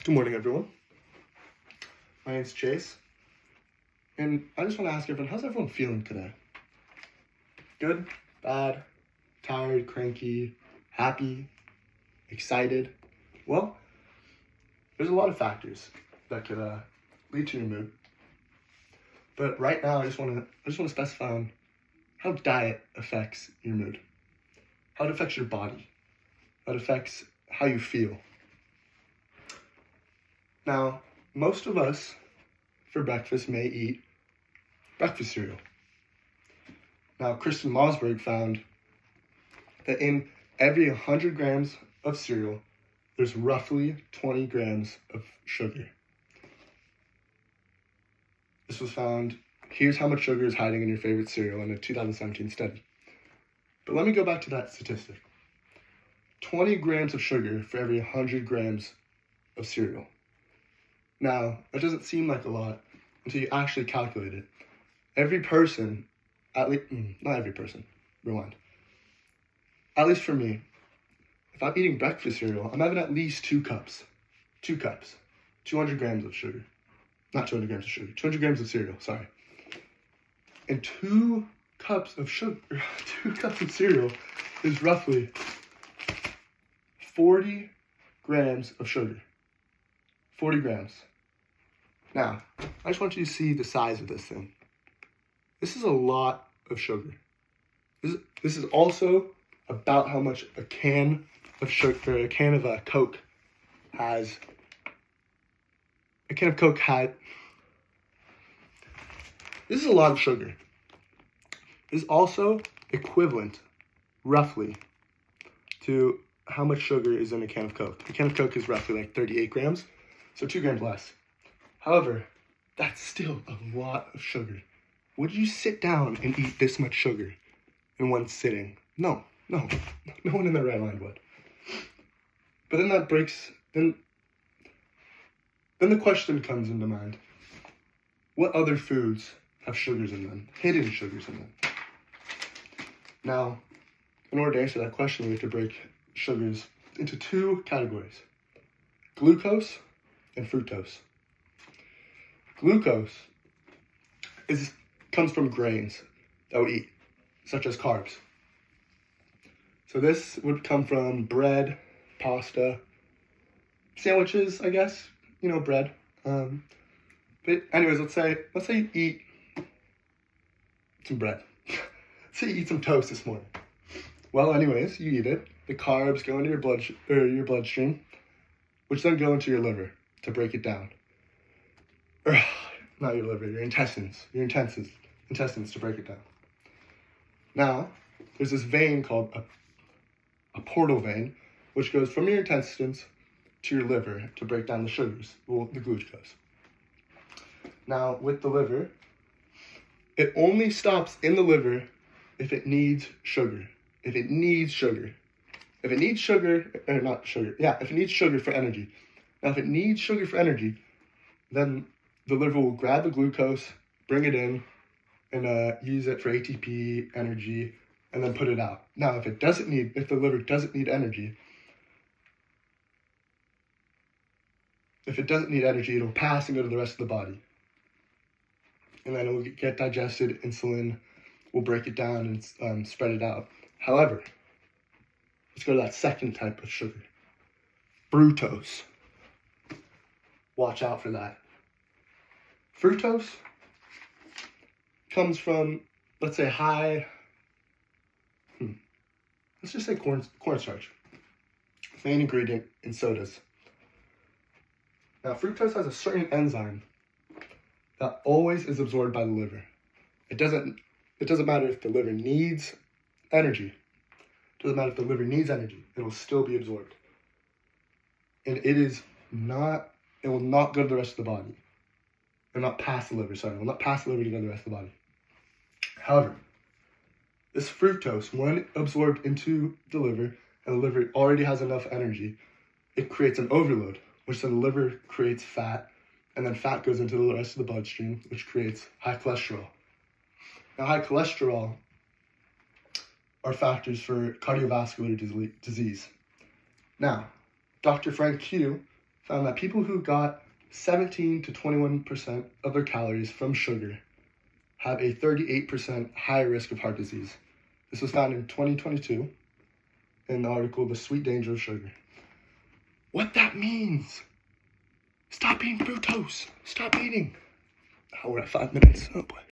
Good morning, everyone. My name's Chase, and I just want to ask everyone, how's everyone feeling today? Good? Bad? Tired? Cranky? Happy? Excited? Well, there's a lot of factors that could lead to your mood. But right now, I just want to specify on how diet affects your mood, how it affects your body, how it affects how you feel. Now, most of us for breakfast may eat breakfast cereal. Now, Kristen Mosberg found that in every 100 grams of cereal, there's roughly 20 grams of sugar. This was found, here's how much sugar is hiding in your favorite cereal in a 2017 study. But let me go back to that statistic. 20 grams of sugar for every 100 grams of cereal. Now, that doesn't seem like a lot until you actually calculate it. Every person, not every person, rewind. At least for me, if I'm eating breakfast cereal, I'm having at least 2 cups. 2 cups. 200 grams of sugar. Not 200 grams of sugar. 200 grams of cereal, sorry. And 2 cups of sugar, 2 cups of cereal is roughly 40 grams of sugar. 40 grams. Now, I just want you to see the size of this thing. This is a lot of sugar. This is also about how much a can of sugar, a can of Coke has. A can of Coke had. This is a lot of sugar. This is also equivalent, roughly, to how much sugar is in a can of Coke. A can of Coke is roughly like 38 grams, so 2 grams less. However, that's still a lot of sugar. Would you sit down and eat this much sugar in one sitting? No one in their right mind would. But then then the question comes into mind. What other foods have sugars in them, hidden sugars in them? Now, in order to answer that question, we have to break sugars into 2 categories: glucose and fructose. Glucose comes from grains that we eat, such as carbs. So this would come from bread, pasta, sandwiches, I guess, bread. But anyways, let's say you eat some bread. Say you eat some toast this morning. Well, anyways, you eat it. The carbs go into your bloodstream, which then go into your liver to break it down. Not your liver, your intestines to break it down. Now, there's this vein called a portal vein, which goes from your intestines to your liver to break down the sugars, the glucose. Now, with the liver, it only stops in the liver if it needs sugar. If it needs sugar for energy. Now, if it needs sugar for energy, then the liver will grab the glucose, bring it in, and use it for ATP, energy, and then put it out. Now, if the liver doesn't need energy, it'll pass and go to the rest of the body. And then it will get digested, insulin will break it down and spread it out. However, let's go to that second type of sugar, fructose. Watch out for that. Fructose comes from, let's say, let's just say cornstarch, main ingredient in sodas. Now, fructose has a certain enzyme that always is absorbed by the liver. It doesn't matter if the liver needs energy. It doesn't matter if the liver needs energy. It will still be absorbed. And it will not go to the rest of the body. It will not pass the liver to go to the rest of the body. However, this fructose, when absorbed into the liver, and the liver already has enough energy, it creates an overload, which then the liver creates fat, and then fat goes into the rest of the bloodstream, which creates high cholesterol. Now, high cholesterol are factors for cardiovascular disease. Now, Dr. Frank Q found that people who got 17 to 21% of their calories from sugar have a 38% higher risk of heart disease. This was found in 2022 in the article, The Sweet Danger of Sugar. What that means, stop eating fructose. Stop eating. Oh, we're at 5 minutes. Oh boy.